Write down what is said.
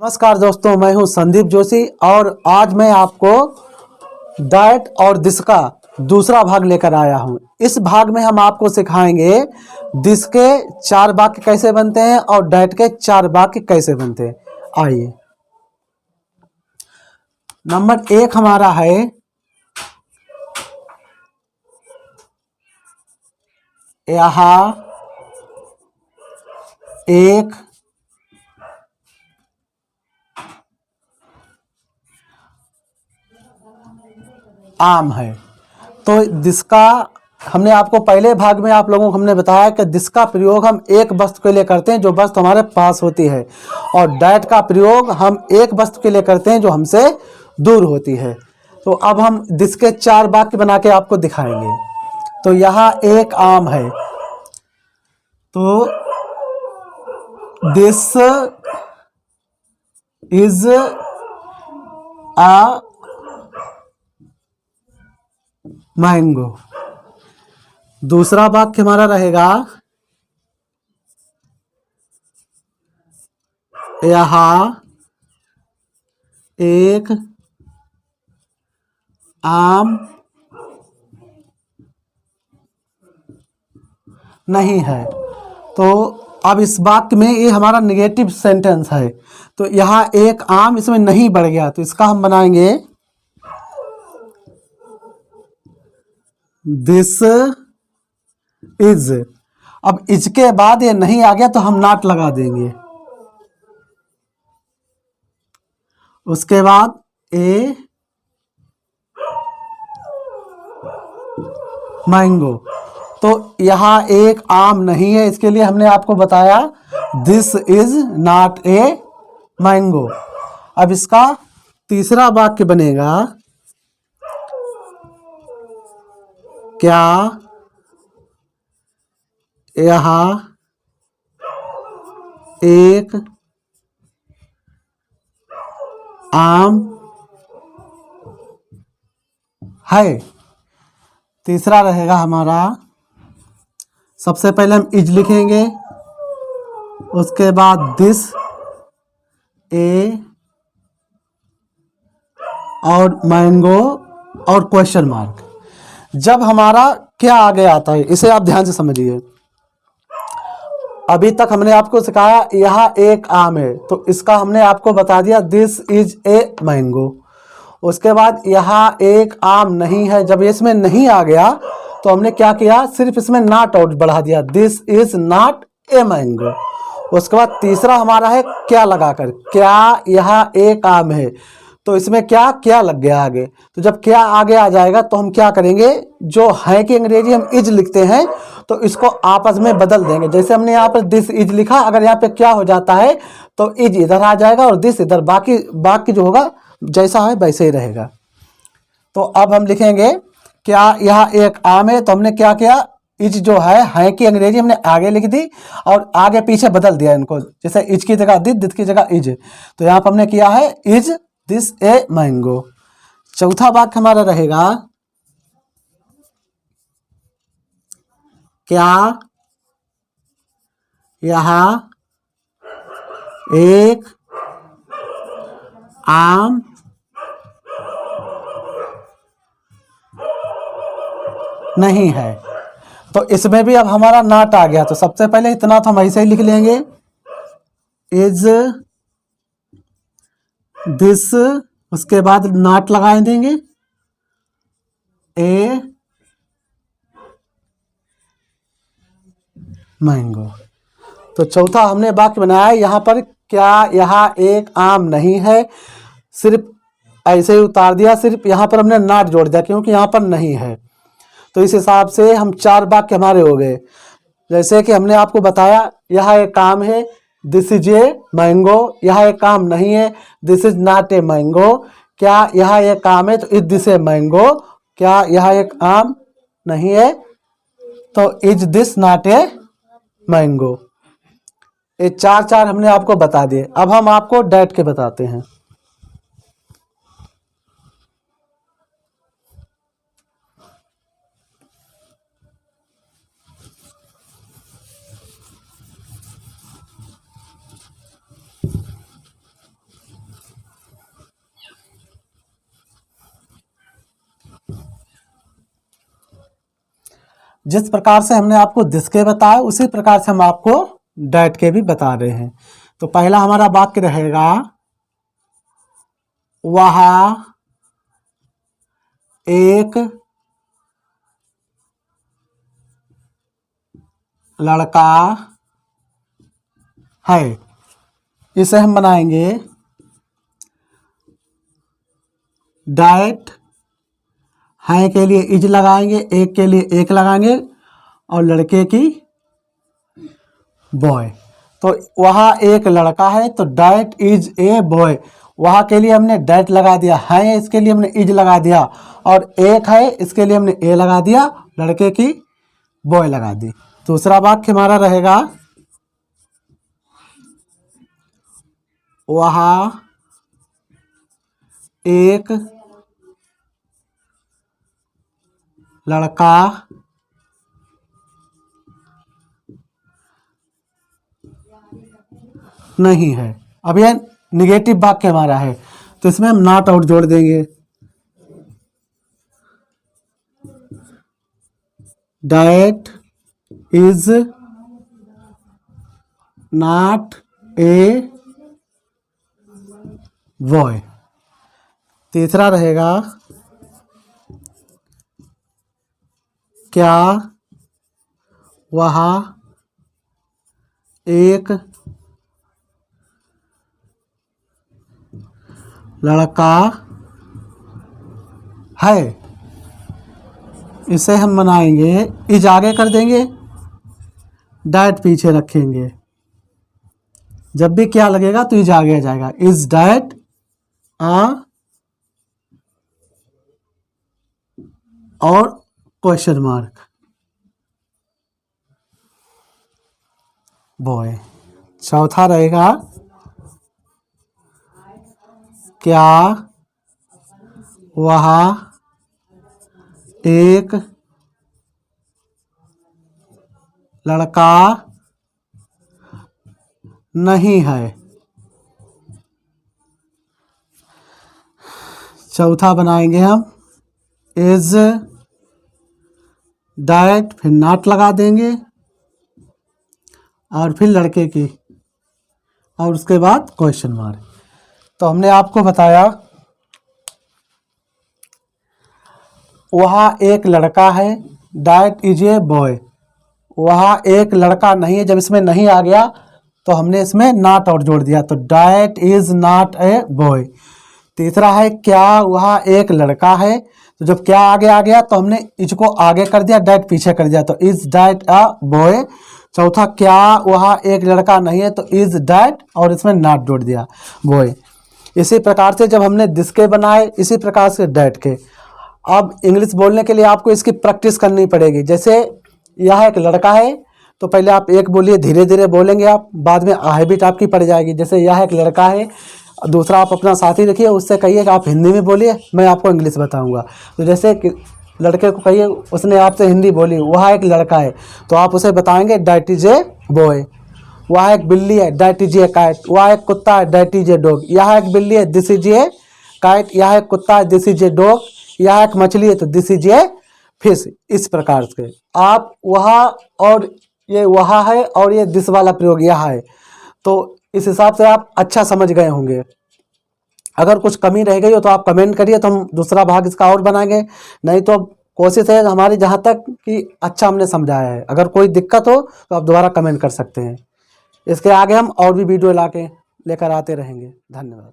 नमस्कार दोस्तों, मैं हूं संदीप जोशी और आज मैं आपको डाइट और दिस का दूसरा भाग लेकर आया हूं। इस भाग में हम आपको सिखाएंगे दिस के 4 वाक्य कैसे बनते हैं और डाइट के 4 वाक्य कैसे बनते हैं। आइए, नंबर 1 हमारा है यहाँ एक आम है। तो जिसका हमने आपको पहले भाग में आप लोगों को हमने बताया कि जिसका प्रयोग हम एक वस्तु के लिए करते हैं जो वस्तु हमारे पास होती है, और डाइट का प्रयोग हम एक वस्तु के लिए करते हैं जो हमसे दूर होती है। तो अब हम जिसके 4 वाक्य बना के आपको दिखाएंगे। तो यहाँ एक आम है, तो दिस इज अ मैंगो। दूसरा वाक्य हमारा रहेगा यहाँ एक आम नहीं है। तो अब इस वाक्य में ये हमारा नेगेटिव सेंटेंस है, तो यहाँ एक आम इसमें नहीं बढ़ गया, तो इसका हम बनाएंगे दिस इज। अब इसके बाद ये नहीं आ गया तो हम नॉट लगा देंगे। उसके बाद ए मैंगो। तो यहाँ एक आम नहीं है, इसके लिए हमने आपको बताया this is not a mango. अब इसका तीसरा वाक्य बनेगा क्या यहाँ एक आम है। तीसरा रहेगा हमारा, सबसे पहले हम इज लिखेंगे, उसके बाद दिस ए और मैंगो और क्वेश्चन मार्क। जब हमारा क्या आगे आता है इसे आप ध्यान से समझिए। अभी तक हमने आपको सिखाया यहाँ एक आम है, तो इसका हमने आपको बता दिया दिस इज ए मैंगो। उसके बाद यहाँ एक आम नहीं है, जब इसमें नहीं आ गया तो हमने क्या किया, सिर्फ इसमें नॉट आउट बढ़ा दिया, this is not a mango. उसके बाद तीसरा हमारा है क्या लगाकर, क्या यहाँ एक आम है, तो इसमें क्या क्या लग गया आगे। तो जब क्या आगे आ जाएगा तो हम क्या करेंगे, जो है कि अंग्रेजी हम इज लिखते हैं तो इसको आपस में बदल देंगे। जैसे हमने यहाँ पर दिस इज लिखा, अगर यहाँ पे क्या हो जाता है तो इज इधर आ जाएगा और दिस इधर, बाकी जो होगा जैसा है वैसे ही रहेगा। तो अब हम लिखेंगे क्या यहाँ एक आम है, तो हमने क्या किया, इज जो है कि अंग्रेजी हमने आगे लिख दी और आगे पीछे बदल दिया इनको। जैसे इज की जगह दिस की जगह इज, तो यहाँ पर हमने किया है इज दिस ए मैंगो। चौथा वाक्य हमारा रहेगा क्या यहाँ एक आम नहीं है। तो इसमें भी अब हमारा नॉट आ गया, तो सबसे पहले इतना तो हम ऐसे ही लिख लेंगे इज दिस, उसके बाद नॉट लगा देंगे ए मैंगो। तो चौथा हमने वाक्य बनाया यहाँ पर क्या यहाँ एक आम नहीं है, सिर्फ ऐसे ही उतार दिया, सिर्फ यहाँ पर हमने नॉट जोड़ दिया क्योंकि यहाँ पर नहीं है। तो इस हिसाब से हम 4 वाक्य हमारे हो गए। जैसे कि हमने आपको बताया यह एक काम है, दिस इज ए मैंगो, यह एक काम नहीं है, this is not a mango, क्या यह एक काम है तो इज दिस ए मैंगो, क्या यह एक आम नहीं है तो is this not a mango. ये 4 हमने आपको बता दिए। अब हम आपको डाइट के बताते हैं। जिस प्रकार से हमने आपको दिस के बताया उसी प्रकार से हम आपको डैट के भी बता रहे हैं। तो पहला हमारा वाक्य रहेगा, वह एक लड़का है। इसे हम बनाएंगे डैट, है के लिए इज लगाएंगे, एक के लिए एक लगाएंगे और लड़के की बॉय। तो वहाँ एक लड़का है तो डैट इज ए बॉय, वहाँ के लिए हमने डैट लगा दिया, है इसके लिए हमने इज लगा दिया, और एक है इसके लिए हमने ए लगा दिया, लड़के की बॉय लगा दी। दूसरा वाक्य हमारा रहेगा, वहाँ एक लड़का नहीं है। अब यह निगेटिव वाक्य हमारा है तो इसमें हम नॉट आउट जोड़ देंगे। That is not a boy. तीसरा रहेगा, क्या वह एक लड़का है। इसे हम बनाएंगे, इज आगे कर देंगे, डैट पीछे रखेंगे। जब भी क्या लगेगा तो इज आगे आ जाएगा। इज डैट आ और क्वेश्चन मार्क बॉय। चौथा रहेगा, क्या वह एक लड़का नहीं है। चौथा बनाएंगे हम इज डैट, फिर नॉट लगा देंगे और फिर लड़के की और उसके बाद क्वेश्चन मार्क। तो हमने आपको बताया वहाँ एक लड़का है, डैट इज ए बॉय। वहाँ एक लड़का नहीं है, जब इसमें नहीं आ गया तो हमने इसमें नॉट आउट जोड़ दिया, तो that is not a boy. तीसरा है, क्या वहाँ एक लड़का है, तो जब क्या आगे आ गया तो हमने इज को आगे कर दिया, डैट पीछे कर दिया, तो इज डैट अ बॉय। चौथा, क्या वहाँ एक लड़का नहीं है, तो इज डैट और इसमें नॉट जोड़ दिया, बॉय। इसी प्रकार से जब हमने दिस के बनाए, इसी प्रकार से डैट के। अब इंग्लिश बोलने के लिए आपको इसकी प्रैक्टिस करनी पड़ेगी। जैसे यह एक लड़का है तो पहले आप एक बोलिए, धीरे धीरे बोलेंगे आप, बाद में हैबिट आपकी पड़ जाएगी। जैसे यह एक लड़का है, दूसरा आप अपना साथी रखिए, उससे कहिए कि आप हिंदी में बोलिए, मैं आपको इंग्लिश बताऊंगा। तो जैसे कि लड़के को कहिए, उसने आपसे हिंदी बोली, वह एक लड़का है, तो आप उसे बताएंगे डैट इज ए बॉय। वह एक बिल्ली है, डैट इज ए कैट। वह एक कुत्ता है, डैट इज ए डॉग। यह एक बिल्ली है, दिस इज ए कैट। यह एक कुत्ता है, दिस इज ए डॉग। यह एक मछली है, तो दिस इज ए फिश। इस प्रकार से आप वहाँ और ये वहाँ है और ये दिस वाला प्रयोग यहाँ है, तो इस हिसाब से आप अच्छा समझ गए होंगे। अगर कुछ कमी रह गई हो तो आप कमेंट करिए, तो हम दूसरा भाग इसका और बनाएंगे। नहीं तो कोशिश है हमारी जहाँ तक कि अच्छा हमने समझाया है। अगर कोई दिक्कत हो तो आप दोबारा कमेंट कर सकते हैं। इसके आगे हम और भी वीडियो लेकर आते रहेंगे। धन्यवाद।